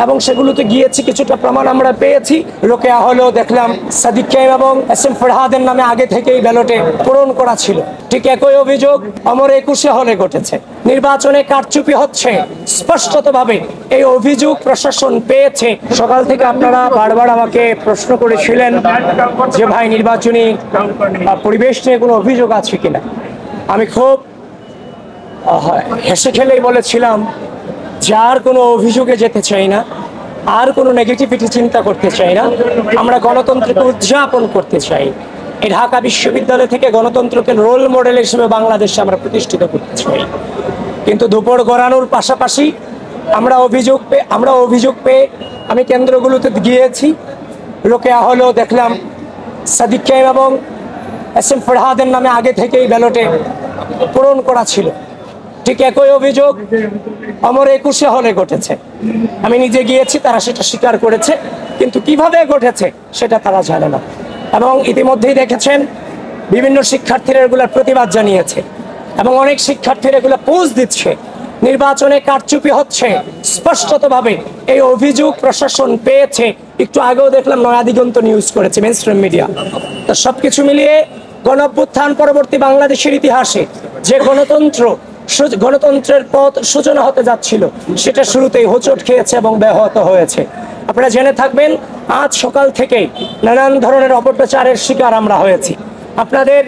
এবং সেগুলোতে গিয়েছি, কিছুটা প্রমাণ আমরা পেয়েছি। রোকেয়া হলো দেখলাম সাদিক কায়েম এবং এসএম ফরহাদের নামে আগে থেকেই ব্যালটে পূরণ করা ছিল। ঠিক একই অভিযোগ অমর 21 হলে ঘটেছে। নির্বাচনে কারচুপি হচ্ছে স্পষ্টতভাবে এই অভিযোগ প্রশাসন পেয়েছে। সকাল থেকে আপনারা বারবার আমাকে প্রশ্ন করেছিলেন যে ভাই নির্বাচনী পরিবেশ নিয়ে কোনো অভিযোগ আছে কিনা। আমি খুব হেসে খেলেই বলেছিলাম যে আর কোনো অভিযোগে যেতে চাই না, আর কোনো নেগেটিভিটি চিন্তা করতে চাই না। আমরা গণতন্ত্রকে উদযাপন করতে চাই। এই ঢাকা বিশ্ববিদ্যালয় থেকে গণতন্ত্রকে রোল মডেল হিসেবে বাংলাদেশে আমরা প্রতিষ্ঠিত করতে চাই। কিন্তু দুপুর গড়ানোর পাশাপাশি আমরা অভিযোগ পেয়ে আমি কেন্দ্রগুলোতে গিয়েছি। রোকেয়া হলো দেখলাম সাদিক কায়েম এবং এসএম ফরহাদের নামে আগে থেকেই ব্যালটে পূরণ করা ছিল। ঠিক একই অভিযোগ অমর 21 হলে ঘটেছে। আমি নিজে গিয়েছি, তারা সেটা স্বীকার করেছে, কিন্তু কিভাবে ঘটেছে সেটা তারা জানে না। এবং ইতিমধ্যেই দেখেছেন বিভিন্ন শিক্ষার্থীরা এগুলোর প্রতিবাদ জানিয়েছে এবং অনেক শিক্ষার্থীরা এগুলো পোস্ট দিচ্ছে। নির্বাচনে কারচুপি হচ্ছে স্পষ্টতভাবে এই অভিযোগ প্রশাসন পেয়েছে। একটু আগেও দেখলাম নয়াদিগন্ত নিউজ করেছে মেইনস্ট্রিম মিডিয়া। তো সবকিছু মিলিয়ে গণঅভ্যুত্থান পরবর্তী বাংলাদেশের ইতিহাসে যে গণতন্ত্রের পথ সূচনা হতে যাচ্ছিল সেটা শুরুতেই হোঁচট খেয়েছে এবং ব্যাহত হয়েছে। আপনারা জেনে থাকবেন আজ সকাল থেকেই নানান ধরনের অপপ্রচারের শিকার আমরা হয়েছি। আপনাদের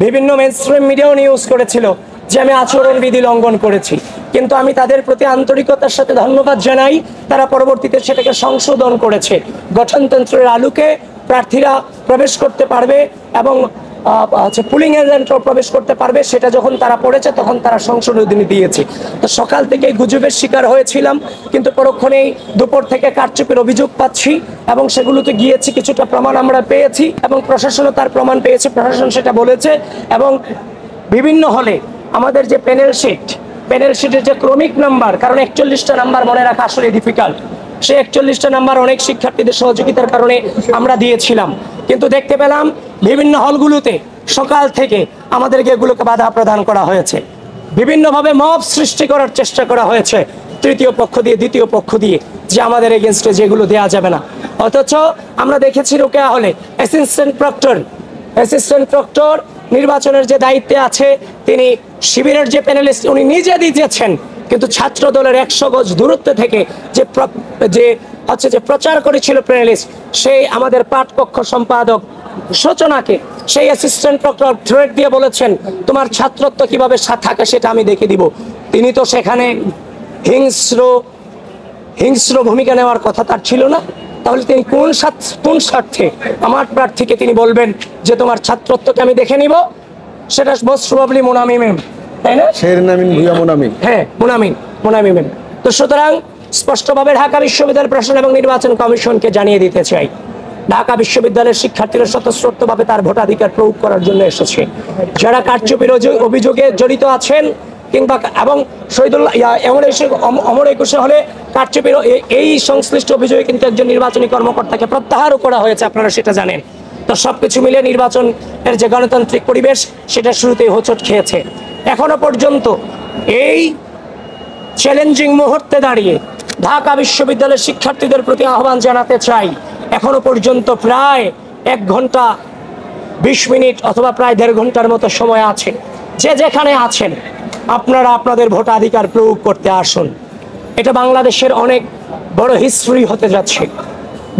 বিভিন্ন মেইনস্ট্রিম মিডিয়াও নিউজ করেছিল যে আমি আচরণবিধি লঙ্ঘন করেছি, কিন্তু আমি তাদের প্রতি আন্তরিকতার সাথে ধন্যবাদ জানাই। তারা পরবর্তীতে সেটাকে সংশোধন করেছে। গঠনতন্ত্রের আলোকে প্রার্থীরা প্রবেশ করতে পারবে এবং পুলিং এজেন্টও প্রবেশ করতে পারবে, সেটা যখন তারা পড়েছে তখন তারা সংশোধনী দিয়েছে। তো সকাল থেকে গুজবের শিকার হয়েছিলাম, কিন্তু পরক্ষণেই দুপুর থেকে কারচুপির অভিযোগ পাচ্ছি এবং সেগুলোতে গিয়েছি, কিছুটা প্রমাণ আমরা পেয়েছি এবং প্রশাসনও তার প্রমাণ পেয়েছে। প্রশাসন সেটা বলেছে এবং বিভিন্ন হলে আমাদের যে প্যানেল শিটের যে ক্রমিক নাম্বার, কারণ 41টা নাম্বার মনে রাখা আসলে ডিফিকাল্ট, সেই 41টা নাম্বার অনেক শিক্ষার্থীদের সহযোগিতার কারণে আমরা দিয়েছিলাম। কিন্তু দেখতে পেলাম বিভিন্ন হলগুলোতে সকাল থেকে আমাদেরকে এগুলোকে বাধা প্রদান করা হয়েছে। বিভিন্নভাবে মব সৃষ্টি করার চেষ্টা করা হয়েছে তৃতীয় পক্ষ দিয়ে, দ্বিতীয় পক্ষ দিয়ে, যে আমাদের এগেনস্টে যেগুলো দেওয়া যাবে না। অথচ আমরা দেখেছি রোকেয়া হলে অ্যাসিস্ট্যান্ট প্রক্টর নির্বাচনের যে দায়িত্বে আছে, তিনি শিবিরের যে প্যানেলিস্ট উনি নিজে দিয়েছেন, কিন্তু ছাত্র দলের 100 গজ দূরত্ব থেকে যে প্রচার করেছিল প্যানেলিস্ট, সেই আমাদের পাঠকক্ষ সম্পাদক সূচনাকে সেই অ্যাসিস্ট্যান্ট প্রক্টর থ্রেট দিয়ে বলেছেন তোমার ছাত্রত্ব কিভাবে থাকে সেটা আমি দেখে দিব। তিনি তো সেখানে হিংস্র ভূমিকা নেওয়ার কথা তার ছিল না। তাহলে তিনি কোন স্বার্থে আমার প্রার্থীকে তিনি বলবেন যে তোমার ছাত্রত্বকে আমি দেখে নিব? সেটা মোস্ট প্রবাবলি মোনামি ম্যাম, তাই না? হ্যাঁ, মোনামি ম্যাম। তো সুতরাং স্পষ্টভাবে ঢাকা বিশ্ববিদ্যালয় প্রশাসন এবং নির্বাচন কমিশনকে জানিয়ে দিতে চাই, ঢাকা বিশ্ববিদ্যালয়ের শিক্ষার্থীরা স্বতঃস্ফূর্তভাবে তার ভোটাধিকার প্রয়োগ করার জন্য এসেছে। যারা কারচুপির অভিযোগে জড়িত আছেন কিংবা এবং অমর 21 হলে কারচুপির এই সংশ্লিষ্ট অভিযোগে কিন্তু একজন নির্বাচনী কর্মকর্তাকে প্রত্যাহারও করা হয়েছে, আপনারা সেটা জানেন। তো সবকিছু মিলে নির্বাচনের যে গণতান্ত্রিক পরিবেশ সেটা শুরুতেই হোঁচট খেয়েছে। এখনো পর্যন্ত এই চ্যালেঞ্জিং মুহূর্তে দাঁড়িয়ে ঢাকা বিশ্ববিদ্যালয়ের শিক্ষার্থীদের প্রতি আহ্বান জানাতে চাই, এখনো পর্যন্ত প্রায় 1 ঘন্টা 20 মিনিট অথবা প্রায় 1.5 ঘন্টার মতো সময় আছে। যে যেখানে আছেন আপনারা আপনাদের ভোটাধিকার প্রয়োগ করতে আসুন। এটা বাংলাদেশের অনেক বড় হিস্ট্রি হতে যাচ্ছে।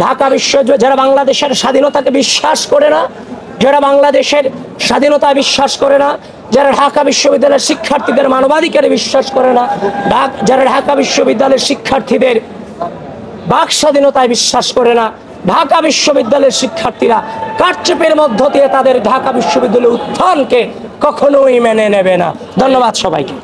ঢাকা বিশ্ববিদ্যালয় যারা বাংলাদেশের স্বাধীনতাকে বিশ্বাস করে না, যারা বাংলাদেশের স্বাধীনতায় বিশ্বাস করে না, যারা ঢাকা বিশ্ববিদ্যালয়ের শিক্ষার্থীদের মানবাধিকারে বিশ্বাস করে না, যারা ঢাকা বিশ্ববিদ্যালয়ের শিক্ষার্থীদের বাক স্বাধীনতায় বিশ্বাস করে না, ঢাকা বিশ্ববিদ্যালয়ের শিক্ষার্থীরা কারচুপির মধ্য দিয়ে তাদের ঢাকা বিশ্ববিদ্যালয়ের উত্থানকে কখনোই মেনে নেবে না। ধন্যবাদ সবাইকে।